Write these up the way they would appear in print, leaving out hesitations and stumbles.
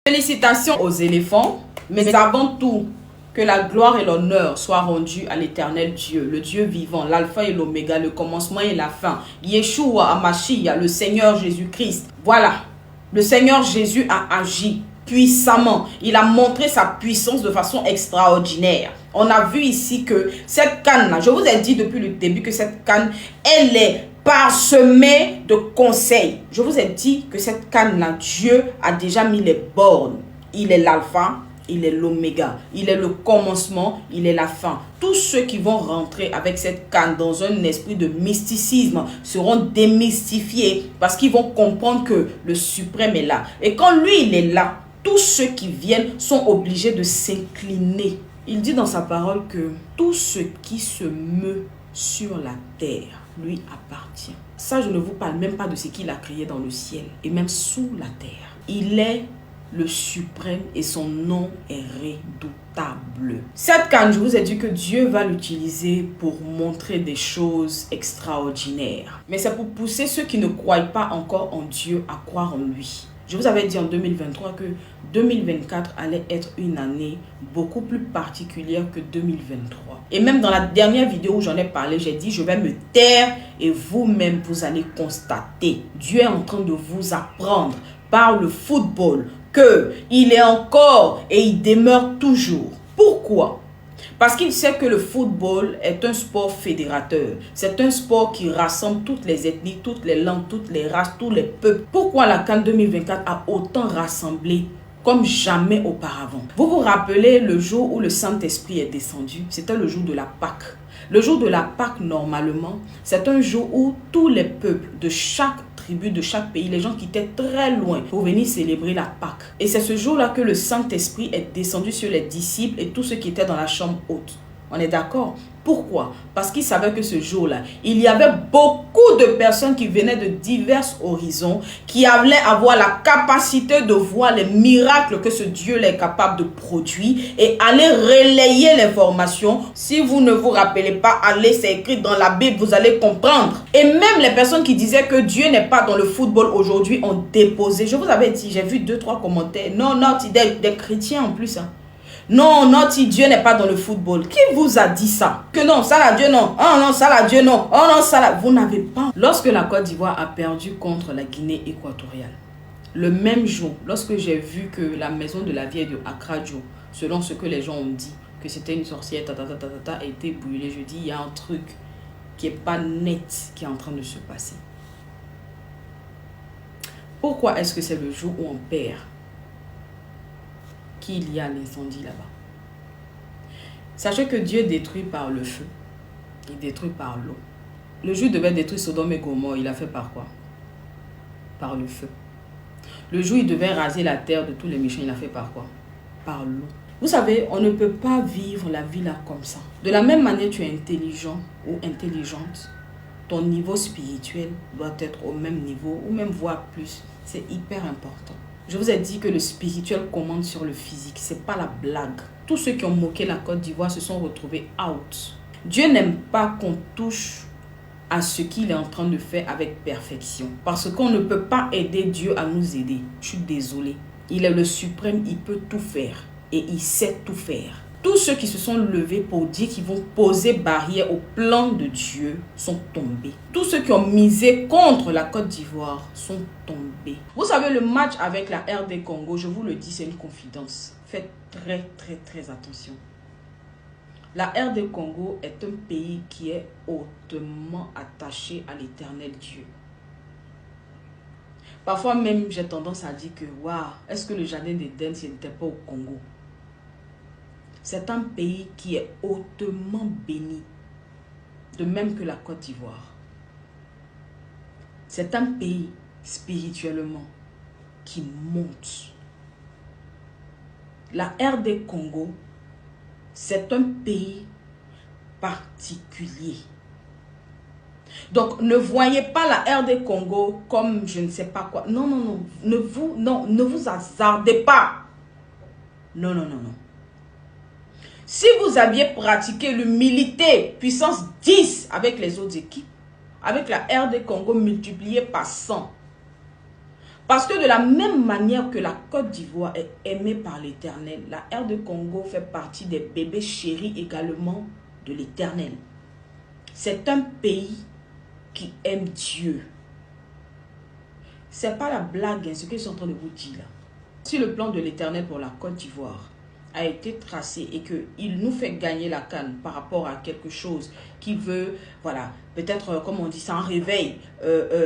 Félicitations aux éléphants, mais avant tout, que la gloire et l'honneur soient rendus à l'éternel Dieu, le Dieu vivant, l'alpha et l'oméga, le commencement et la fin. Yeshua HaMashiach, le Seigneur Jésus-Christ. Voilà, le Seigneur Jésus a agi puissamment. Il a montré sa puissance de façon extraordinaire. On a vu ici que cette canne-là, je vous ai dit depuis le début que cette canne, elle est parsemée de conseils. Je vous ai dit que cette canne-là, Dieu a déjà mis les bornes. Il est l'alpha, il est l'oméga, il est le commencement, il est la fin. Tous ceux qui vont rentrer avec cette canne dans un esprit de mysticisme seront démystifiés parce qu'ils vont comprendre que le suprême est là. Et quand lui, il est là, tous ceux qui viennent sont obligés de s'incliner. Il dit dans sa parole que tout ce qui se meut sur la terre lui appartient. Ça, je ne vous parle même pas de ce qu'il a créé dans le ciel et même sous la terre. Il est le suprême et son nom est redoutable. Cette canne, je vous ai dit que Dieu va l'utiliser pour montrer des choses extraordinaires. Mais c'est pour pousser ceux qui ne croient pas encore en Dieu à croire en lui. Je vous avais dit en 2023 que 2024 allait être une année beaucoup plus particulière que 2023. Et même dans la dernière vidéo où j'en ai parlé, j'ai dit je vais me taire et vous-même vous allez constater. Dieu est en train de vous apprendre par le football qu'il est encore et il demeure toujours. Pourquoi? Parce qu'il sait que le football est un sport fédérateur. C'est un sport qui rassemble toutes les ethnies, toutes les langues, toutes les races, tous les peuples. Pourquoi la CAN 2024 a autant rassemblé comme jamais auparavant? Vous vous rappelez le jour où le Saint-Esprit est descendu? C'était le jour de la Pâque. Le jour de la Pâque, normalement, c'est un jour où tous les peuples de chaque tribu, de chaque pays, les gens qui étaient très loin pour venir célébrer la Pâque. Et c'est ce jour-là que le Saint-Esprit est descendu sur les disciples et tous ceux qui étaient dans la chambre haute. On est d'accord? Pourquoi? Parce qu'il savait que ce jour-là, il y avait beaucoup de personnes qui venaient de divers horizons, qui allaient avoir la capacité de voir les miracles que ce Dieu est capable de produire et aller relayer l'information. Si vous ne vous rappelez pas, allez, c'est écrit dans la Bible, vous allez comprendre. Et même les personnes qui disaient que Dieu n'est pas dans le football aujourd'hui ont déposé. Je vous avais dit, j'ai vu 2-3 commentaires. Non, des chrétiens en plus, hein. Non, Dieu n'est pas dans le football. Qui vous a dit ça? Que non, ça là, Dieu non. Oh non, ça là, Dieu non. Oh non, ça là. Vous n'avez pas. Lorsque la Côte d'Ivoire a perdu contre la Guinée équatoriale, le même jour, lorsque j'ai vu que la maison de la vieille de Akradjo, selon ce que les gens ont dit, que c'était une sorcière, a été brûlée, je dis, il y a un truc qui n'est pas net qui est en train de se passer. Pourquoi est-ce que c'est le jour où on perd qu'il y a l'incendie là-bas? Sachez que Dieu détruit par le feu. Il détruit par l'eau. Le jour devait détruire Sodome et Gomorrhe. Il a fait par quoi? Par le feu. Le jour il devait raser la terre de tous les méchants. Il a fait par quoi? Par l'eau. Vous savez, on ne peut pas vivre la vie là comme ça. De la même manière, tu es intelligent ou intelligente. Ton niveau spirituel doit être au même niveau ou même voire plus. C'est hyper important. Je vous ai dit que le spirituel commande sur le physique. Ce n'est pas la blague. Tous ceux qui ont moqué la Côte d'Ivoire se sont retrouvés out. Dieu n'aime pas qu'on touche à ce qu'il est en train de faire avec perfection. Parce qu'on ne peut pas aider Dieu à nous aider. Je suis désolée. Il est le suprême, il peut tout faire. Et il sait tout faire. Tous ceux qui se sont levés pour dire qu'ils vont poser barrière au plan de Dieu sont tombés. Tous ceux qui ont misé contre la Côte d'Ivoire sont tombés. Vous savez, le match avec la RD Congo, je vous le dis, c'est une confidence. Faites très attention. La RD Congo est un pays qui est hautement attaché à l'éternel Dieu. Parfois même, j'ai tendance à dire que, waouh, est-ce que le jardin d'Éden, ce n'était pas au Congo? C'est un pays qui est hautement béni, de même que la Côte d'Ivoire. C'est un pays spirituellement qui monte. La RD Congo, c'est un pays particulier. Donc, ne voyez pas la RD Congo comme je ne sais pas quoi. Non. Ne vous hasardez pas. Non. Si vous aviez pratiqué l'humilité, puissance 10 avec les autres équipes, avec la RD Congo multipliée par 100, Parce que de la même manière que la Côte d'Ivoire est aimée par l'Éternel, la RD Congo fait partie des bébés chéris également de l'Éternel. C'est un pays qui aime Dieu. C'est pas la blague, hein, ce que je suis en train de vous dire là. Si le plan de l'Éternel pour la Côte d'Ivoire a été tracé et qu'il nous fait gagner la CAN par rapport à quelque chose qu'il veut, voilà, peut-être, comme on dit, c'est un réveil,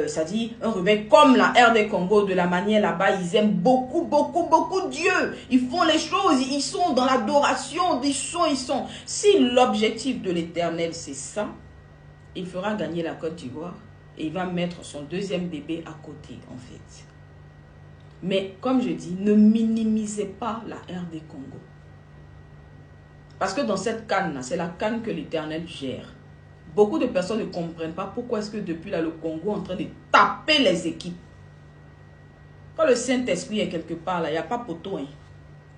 ça dit un réveil comme la RD Congo, de la manière là-bas, ils aiment beaucoup, beaucoup, beaucoup Dieu. Ils font les choses, ils sont dans l'adoration, ils sont. Si l'objectif de l'Éternel, c'est ça, il fera gagner la Côte d'Ivoire et il va mettre son deuxième bébé à côté, en fait. Mais, comme je dis, ne minimisez pas la RD Congo. Parce que dans cette canne, c'est la canne que l'Éternel gère. Beaucoup de personnes ne comprennent pas pourquoi est-ce que depuis là, le Congo est en train de taper les équipes. Quand le Saint-Esprit est quelque part, là, il n'y a pas poteau. Hein.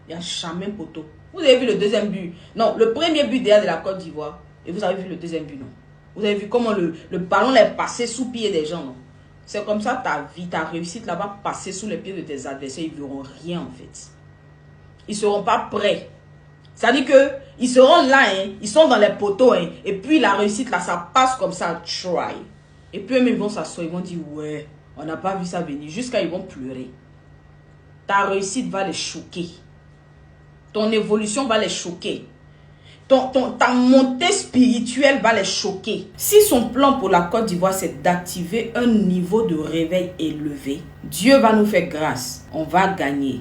Il n'y a jamais poteau. Vous avez vu le deuxième but? Non, le premier but derrière de la Côte d'Ivoire. Et vous avez vu le deuxième but, non? Vous avez vu comment le ballon est passé sous pied des gens, non? C'est comme ça ta vie, ta réussite là-bas, passer sous les pieds de tes adversaires. Ils ne verront rien, en fait. Ils ne seront pas prêts. C'est-à-dire qu'ils seront là, hein, ils sont dans les poteaux, hein, et puis la réussite là, ça passe comme ça, try. Et puis eux-mêmes vont s'asseoir, ils vont dire, ouais, on n'a pas vu ça venir, jusqu'à ils vont pleurer. Ta réussite va les choquer. Ton évolution va les choquer. Ta montée spirituelle va les choquer. Si son plan pour la Côte d'Ivoire, c'est d'activer un niveau de réveil élevé, Dieu va nous faire grâce. On va gagner.